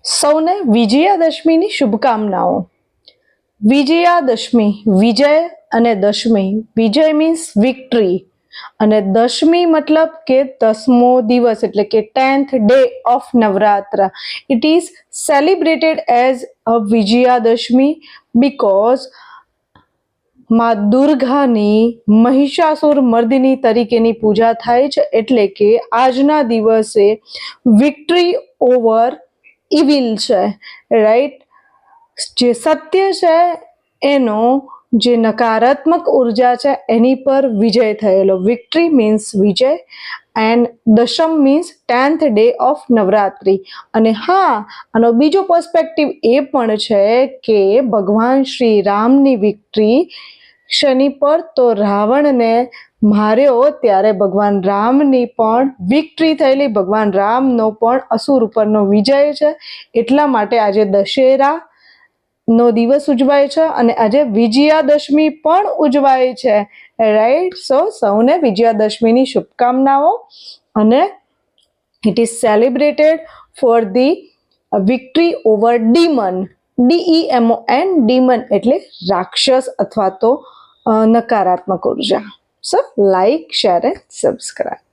સૌને વિજયાદશમીની શુભકામનાઓ. વિજયાદશમી, વિજય અને દશમી. વિજય મીન્સ વિક્ટરી અને દશમી મતલબ કે 10મો દિવસ એટલે કે 10th day of Navratra. It is celebrated as a Vijayadashami because માં દુર્ગાની મહિષાસુર મર્દિની તરીકેની પૂજા થાય છે, એટલે કે આજના દિવસે વિક્ટરી ઓવર ઇવિલ છે, રાઈટ. જે સત્ય છે એનો જે નકારાત્મક ઉર્જા છે એની પર વિજય થયેલો. વિક્ટરી મીન્સ વિજય એન્ડ દશમ means 10th day of Navratri. અને હા, આનો બીજો પર્સપેક્ટિવ એ પણ છે કે ભગવાન શ્રી રામની વિક્ટરી શનિ પર, તો રાવણને માર્યો ત્યારે ભગવાન રામની પણ વિક્ટરી થયેલી, ભગવાન રામનો પણ અસુર ઉપરનો વિજય છે. એટલા માટે આજે દશેરા નો દિવસ ઉજવાય છે અને આજે વિજયાદશમી પણ ઉજવાય છે, રાઈટ. સૌને વિજયાદશમીની શુભકામનાઓ. અને it is celebrated for the victory over demon. DEMON, demon એટલે રાક્ષસ અથવા તો નકારાત્મક ઉર્જા. So like, share and subscribe.